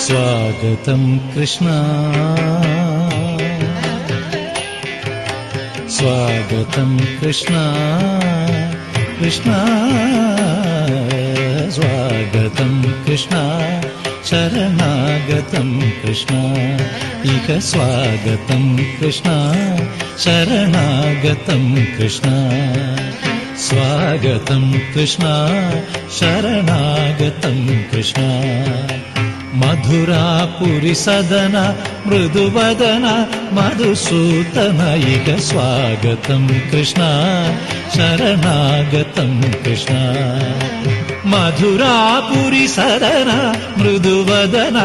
स्वागतं कृष्ण स्वागतं कृष्ण कृष्ण स्वागतं कृष्ण शरणागतं कृष्ण इह स्वागतं कृष्ण शरणागतं कृष्ण स्वागतं कृष्ण शरणागतं कृष्ण मधुरापुरी सदन मृदुवदन मधुसूदन इह स्वागतं कृष्ण शरणागतं कृष्ण मधुरापुरी सदन मृदुवदन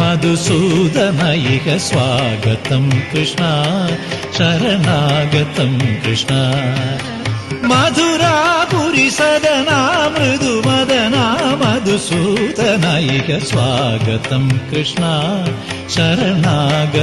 मधुसूदन इह स्वागतं कृष्ण शरणागतं कृष्ण मधुरापुरी सदना मृदुवदना मधुसूदन इह स्वागतं कृष्ण शरणागतं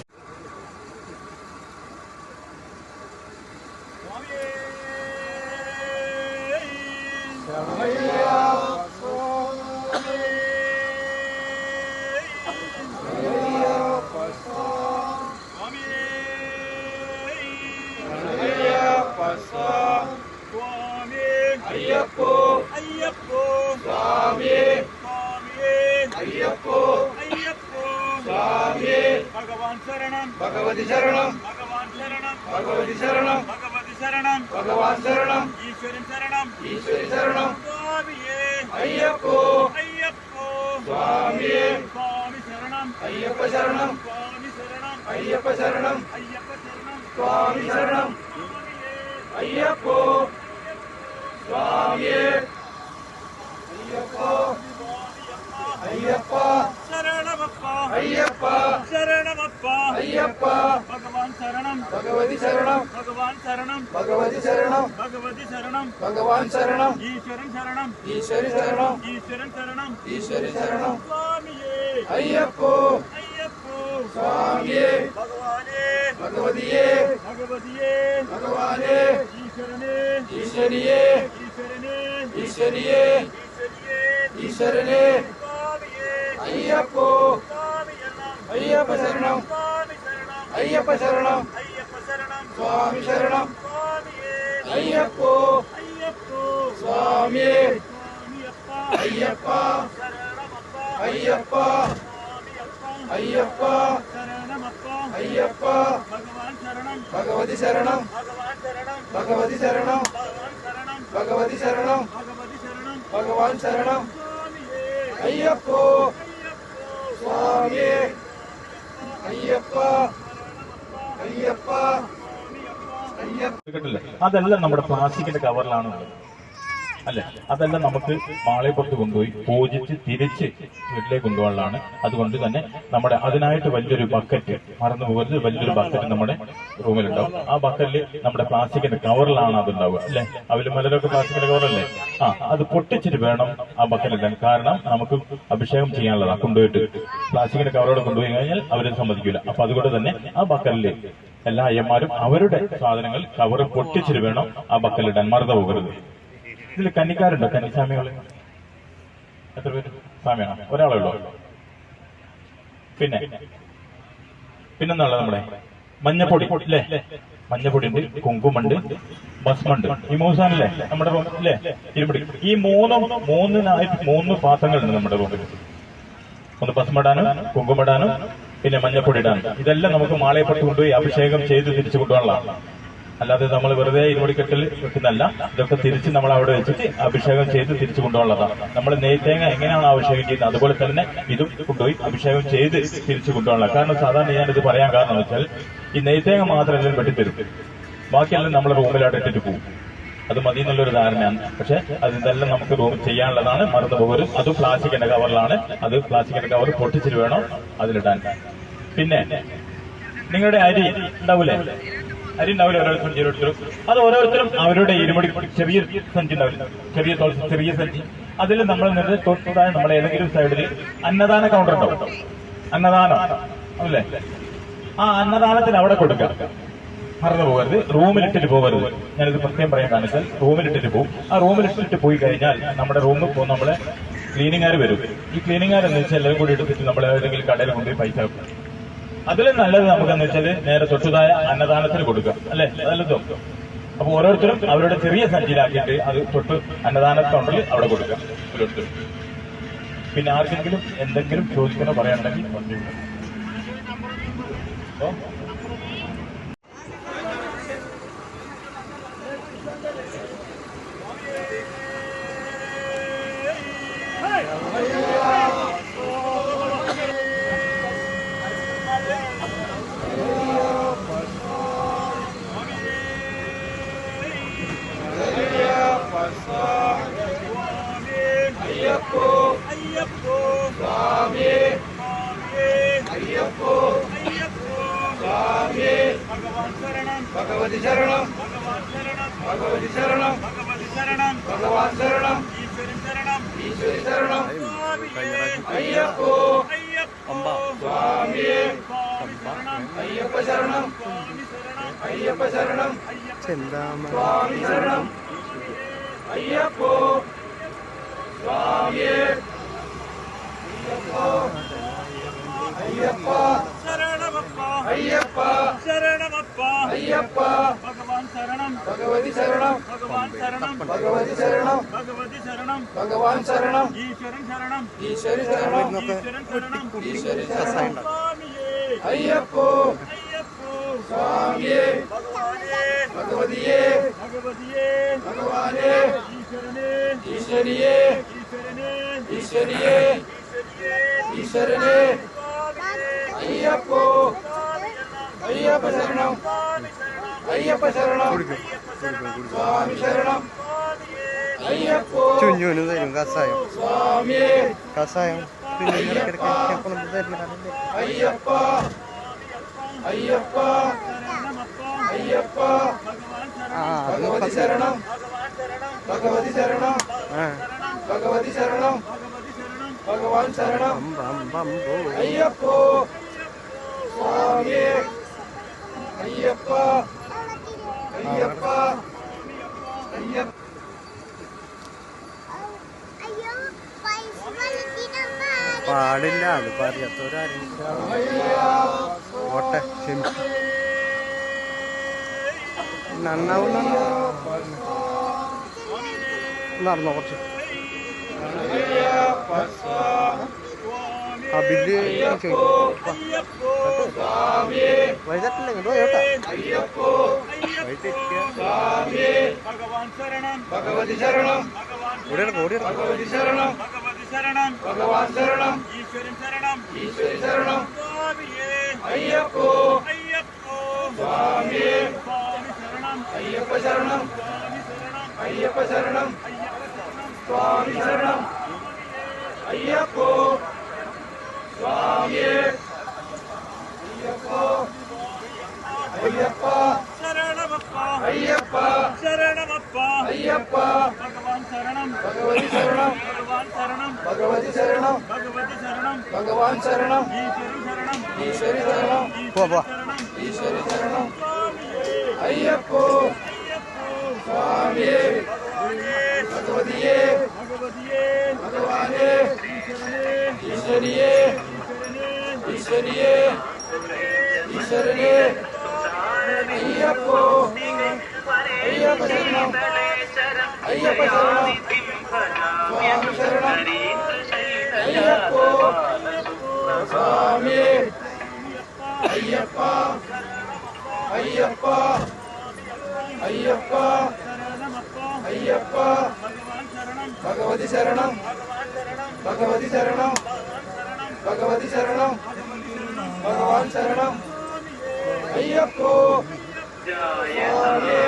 अय्यप्पो अय्यप्पो स्वामी स्वामी अय्यप्पो अय्यप्पो स्वामी भगवान शरणं भगवती शरणं भगवान शरणं भगवती शरणं भगवती शरणं भगवान शरणं ईश्वरं शरणं ईश्वरी शरणं स्वामी अय्यप्पो अय्यप्पो स्वामी स्वामी शरणं अय्यप्प शरणं स्वामी शरणं अय्यप्प शरणं अय्यप्प शरणं स्वामी शरणं अय्यप्पो स्वामी अय्यप्पा अय्यप्पा शरणमप्पा अय्यप्पा शरणमप्पा अय्यप्पा भगवान शरणं भगवती शरणं भगवान शरणं भगवती शरणं भगवती शरणं भगवान शरणं ईश्वरं शरणं ईश्वरी शरणं ईश्वरं शरणं ईश्वरी शरणं स्वामी अय्यप्पो अय्यप्पो स्वामी भगवाने भगवतीये भगवतीये भगवाने ईश्वरने ईश्वरीये ईश्वरने ईश्वरीये ईश्वरने अय्यप्पो अय्यप्प शरणं अय्यप्प शरणं स्वामी शरणं अय्यप्पो स्वामी अय्यप्पा अय्यप्पा अय्यप्पा अय्यप्पा भगवान शरणं भगवती शरणं भगवती शरणं भगवती शरणं भगवान शरणं अय्यप्पो स्वामी अय्यप्पा अय्यप्पा അതെല്ലാം നമ്മുടെ പ്ലാസ്റ്റിക്കിന്റെ കവറിലാണുള്ളത് അല്ലെ. അതെല്ലാം നമുക്ക് മാളയപ്പുറത്ത് കൊണ്ടുപോയി പൂജിച്ച് തിരിച്ച് വീട്ടിലേക്ക് കൊണ്ടുപോകാനുള്ളതാണ്. അതുകൊണ്ട് തന്നെ നമ്മുടെ അതിനായിട്ട് വലിയൊരു ബക്കറ്റ് മറന്നു പോകരുത്. വലിയൊരു ബക്കറ്റ് നമ്മുടെ റൂമിലുണ്ടാവും. ആ ബക്കറ്റിൽ നമ്മുടെ പ്ലാസ്റ്റിക്കിന്റെ കവറിലാണ് അതുണ്ടാവുക അല്ലെ. അവല് മലരൊക്കെ പ്ലാസ്റ്റിക്കിന്റെ കവറല്ലേ. അത് പൊട്ടിച്ചിട്ട് വേണം ആ ബക്കറ്റിലിടാൻ. കാരണം നമുക്ക് അഭിഷേകം ചെയ്യാനുള്ളതാണ്. കൊണ്ടുപോയിട്ട് പ്ലാസ്റ്റിക്കിന്റെ കവറോടെ കൊണ്ടുപോയി കഴിഞ്ഞാൽ അവരെ സമ്മതിക്കില്ല. അപ്പൊ അതുകൊണ്ട് തന്നെ ആ ബക്കറ്റിൽ എല്ലാ അയ്യന്മാരും അവരുടെ സാധനങ്ങൾ കവറ് പൊട്ടിച്ചിട്ട് വേണം ആ ബക്കറ്റിലിടാൻ. മറന്നു പോകരുത്. ഇതിൽ കന്നിക്കാരുണ്ടോ? കന്നിസ്വാമികള് എത്ര പേര്? സ്വാമിയാണോ? ഒരാളേ ഉള്ളൂ. പിന്നെന്നുള്ള നമ്മുടെ മഞ്ഞപ്പൊടി അല്ലേ. മഞ്ഞപ്പൊടി ഉണ്ട്, കുങ്കുമുണ്ട്, ഭസ്മുണ്ട്. ഈ മൂസാനല്ലേ നമ്മുടെ റൂമിൽ അല്ലേ. ഇരുപടി ഈ മൂന്ന് പാത്രങ്ങളുണ്ട് നമ്മുടെ റൂമിൽ. ഒന്ന് ഭസ്മിടാനും കുങ്കുമിടാനും പിന്നെ മഞ്ഞപ്പൊടി ഇടാനും. ഇതെല്ലാം നമുക്ക് മാളയപ്പുറത്ത് കൊണ്ടുപോയി അഭിഷേകം ചെയ്ത് തിരിച്ചു കൊണ്ടുപോകാനുള്ളതാണ്. അല്ലാതെ നമ്മൾ വെറുതെ ഇരുപടിക്കെട്ടിൽ വെക്കുന്നല്ല. ഇതൊക്കെ തിരിച്ച് നമ്മൾ അവിടെ വെച്ചിട്ട് അഭിഷേകം ചെയ്ത് തിരിച്ചു കൊണ്ടുപോകാനുള്ളതാണ്. നമ്മൾ നെയ്ത്തേങ്ങ എങ്ങനെയാണ് അഭിഷേകം ചെയ്യുന്നത് അതുപോലെ തന്നെ ഇതും കൊണ്ടുപോയി അഭിഷേകം ചെയ്ത് തിരിച്ചു കൊണ്ടുപോകാനുള്ള. കാരണം സാധാരണ ഞാനിത് പറയാൻ കാരണം വെച്ചാൽ ഈ നെയ്ത്തേങ്ങ മാത്രം എല്ലാം വെട്ടിത്തരും, ബാക്കിയെല്ലാം നമ്മളെ റൂമിലായിട്ട് ഇട്ടിട്ട് പോകും. അത് മതി എന്നുള്ളൊരു ധാരണയാണ്. പക്ഷെ ഇതെല്ലാം നമുക്ക് റൂമിൽ ചെയ്യാനുള്ളതാണ്. മറന്നു പോകരുത്. അതും പ്ലാസ്റ്റിക്കിന്റെ കവറിലാണ്. അത് പ്ലാസ്റ്റിക്കിന്റെ കവർ പൊട്ടിച്ചിട്ട് വേണം അതിലിടാൻ. പിന്നെ നിങ്ങളുടെ അരി ഉണ്ടാവൂലേ, അരി ഉണ്ടാവില്ല ഓരോരുത്തരും. അത് ഓരോരുത്തരും അവരുടെ ഇരുമടി ചെറിയ സഞ്ചി ഉണ്ടാവില്ല, ചെറിയ സഞ്ചി. അതിൽ നമ്മൾ തൊട്ടാൽ നമ്മുടെ ഏതെങ്കിലും സൈഡിൽ അന്നദാന കൗണ്ടർ ഉണ്ടാവും. അന്നദാനം അല്ലേ. ആ അന്നദാനത്തിന് അവിടെ കൊടുക്കാം. മറന്നു പോകരുത്. റൂമിലിട്ടിട്ട് പോകരുത്. ഞാനിത് പ്രത്യേകം പറയാൻ കാണിച്ചാൽ റൂമിലിട്ടിട്ട് പോകും. ആ റൂമിലിട്ടിട്ട് പോയി കഴിഞ്ഞാൽ നമ്മുടെ റൂമിൽ നമ്മളെ ക്ലീനിങ്ങുകാർ വരും. ഈ ക്ലീനിങ്ങുകാർ എന്ന് വെച്ചാൽ എല്ലാവരും കൂടി എടുത്തിട്ട് നമ്മൾ ഏതെങ്കിലും കടയിൽ കൊണ്ടുപോയി പൈസ വെക്കും. അതിലും നല്ലത് നമുക്കെന്ന് വെച്ചാൽ നേരെ തൊട്ടുതായ അന്നദാനത്തിന് കൊടുക്കുക, അല്ലെ? അതല്ലോ. അപ്പൊ ഓരോരുത്തരും അവരുടെ ചെറിയ സഞ്ചിയിലാക്കിയിട്ട് അത് തൊട്ട് അന്നദാന കൗണ്ടറിൽ അവിടെ കൊടുക്കുക ഓരോരുത്തരും. പിന്നെ ആർക്കെങ്കിലും എന്തെങ്കിലും ചോദിക്കണോ പറയാനുണ്ടെങ്കിൽ പറഞ്ഞു. ഭഗവതി ശരണം, ഭഗവതി ശരണം, ഭഗവാൻ ശരണം, ഈശ്വരി ശരണം, അയ്യപ്പോ സ്വാമിയേ, അയ്യപ്പ ശരണം, അയ്യപ്പ ശരണം, സ്വാമി ശരണം, അയ്യപ്പോ സ്വാമിയേ, അയ്യപ്പ അയ്യപ്പ ശരണമപ്പ അയ്യപ്പ ഭഗവാൻ ശരണം ഭഗവതി ശരണം ഭഗവാൻ ശരണം ഭഗവതി ശരണം ഭഗവതി ശരണം ഭഗവാൻ ശരണം ഈശ്വരൻ ശരണം ഈശ്വരി ശരണം ഈശ്വരൻ ശരണം ഈശ്വരി ശരണം സ്വാമിയേ അയ്യപ്പോ അയ്യപ്പോ സ്വാമിയേ ഭഗവാനേ ഭഗവതിയേ ഭഗവതിയേ ഭഗവാനേ ഈശ്വരനേ ഈശ്വരിയേ ഈശ്വരനേ ഈശ്വരിയേ ഈശ്വരനേ അയ്യപ്പോ അയ്യപ്പ ശരണം അയ്യപ്പ ശരണം സ്വാമി ശരണം അയ്യപ്പോ ചുഞ്ഞുവിന് തരും കസായം സ്വാമിയേ കസായം അയ്യപ്പ അയ്യപ്പ അയ്യപ്പ ഭഗവതി ശരണം ഭഗവതി ശരണം ഭഗവതി ശരണം ഭഗവാൻ ശരണം അയ്യപ്പോ സ്വാമിയേ അയ്യപ്പ അയ്യപ്പ അയ്യപ്പ പാടില്ല അത് പറയാത്തവരാരും ഓട്ടെ ക്ഷമിച്ചു നന്നാവും നടന്നോ കുറച്ച് ആ ബില്ല് വൈകിട്ടില്ല ഇങ്ങോട്ടോ ചേട്ടാ ഭഗവാൻ ശരണം ഭഗവതി ശരണം ഓടി ഭഗവതി ശരണം ഭഗവതി ശരണം ഭഗവാൻ ശരണം ഈശ്വരൻ ശരണം ഈശ്വരി ശരണം സ്വാമിയേ അയ്യപ്പോ അയ്യപ്പോ സ്വാമിയേ സ്വാമി ശരണം അയ്യപ്പ ശരണം അയ്യപ്പ ശരണം സ്വാമി ശരണം അയ്യപ്പോ സ്വാമിയേ അയ്യപ്പോ അയ്യപ്പ ശരണമപ്പ അയ്യപ്പ ശരണമപ്പ അയ്യപ്പ ഭഗവാൻ ശരണം ഭഗവതി ശരണം ഭഗവാൻ ശരണം ഭഗവതി ശരണം ഭഗവതി ശരണം ഭഗവാൻ ശരണം ഈശ്വരൻ ശരണം ഈശ്വരി ശരണം ഈശ്വരി ശരണം അയ്യപ്പോ സ്വാമിയേ ഭഗവതിയേ ഭഗവതിയേ ഭഗവാനേ ഈശ്വരനേ ഈശ്വരിയേ ഈശ്വരനേ അയ്യപ്പോ അയ്യപ്പ ശരണം അയ്യപ്പ ശരണം സ്വാമി ശരണം അയ്യപ്പോ സ്വാമിയേ അയ്യപ്പ അയ്യപ്പ അയ്യപ്പ അയ്യപ്പ ഭഗവതി ശരണം ഭഗവതി ശരണം ഭഗവതി ശരണം ഭഗവാൻ ശരണം അയ്യപ്പോ സ്വാമിയേ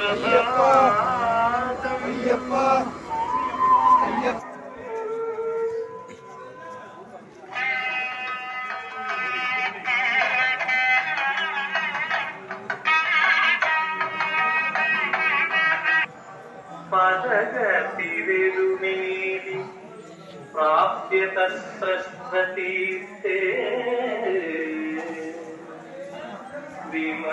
അയ്യപ്പ അയ്യപ്പ അയ്യപ്പ പദഗതിരുമേലി പ്രാപ്യതീർത്ഥേ വിമ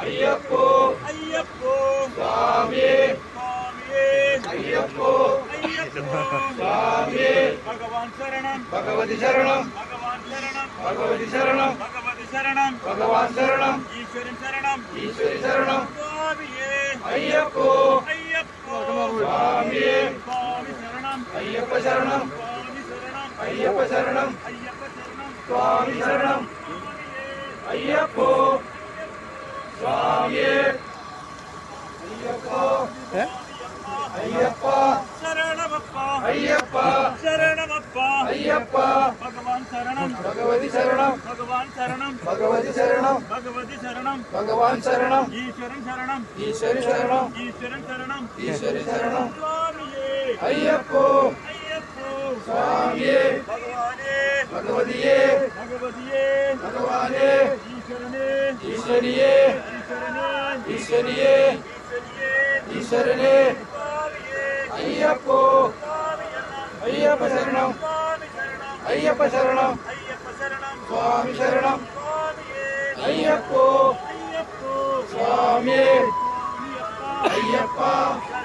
അയ്യപ്പോ അയ്യപ്പോ സ്വാമിയേ സ്വാമിയേ അയ്യപ്പോ അയ്യപ്പോ സ്വാമിയേ ഭഗവാൻ ശരണം ഭഗവതി ശരണം ഭഗവാൻ ശരണം ഭഗവതി ശരണം ഭഗവതി ശരണം ഭഗവാൻ ശരണം ഈശ്വരൻ ശരണം ഈശ്വരി ശരണം സ്വാമിയേ അയ്യപ്പോ അയ്യപ്പോ സ്വാമിയേ സ്വാമി ശരണം അയ്യപ്പ ശരണം സ്വാമി ശരണം അയ്യപ്പ ശരണം അയ്യപ്പ ശരണം സ്വാമി ശരണം അയ്യപ്പോ സ്വാമിയേ അയ്യപ്പോ അയ്യപ്പ ശരണമപ്പ അയ്യപ്പ ശരണമപ്പ അയ്യപ്പ ഭഗവാൻ ശരണം ഭഗവതി ശരണം ഭഗവാൻ ശരണം ഭഗവതി ശരണം ഭഗവതി ശരണം ഭഗവാൻ ശരണം ഈശ്വരൻ ശരണം ഈശ്വരി ശരണം ഈശ്വരൻ ശരണം ഈശ്വരി ശരണം സ്വാമിയേ അയ്യപ്പോ അയ്യപ്പോ സ്വാമിയേ ഭഗവാനേ ഭഗവതിയേ ഭഗവതിയേ ഭഗവാനേ ഈശ്വരനേ ഈശ്വരിയേ ഈശ്വരനേ ഈശ്വരിയേ ഈശ്വരിയേ ഈശ്വരനേ സ്വാമിയേ അയ്യപ്പോ സ്വാമി ശരണം അയ്യപ്പ ശരണം സ്വാമി ശരണം അയ്യപ്പ ശരണം അയ്യപ്പ ശരണം സ്വാമി ശരണം സ്വാമിയേ അയ്യപ്പോ അയ്യപ്പോ സ്വാമിയേ സ്വാമിയപ്പ അയ്യപ്പ ശരണം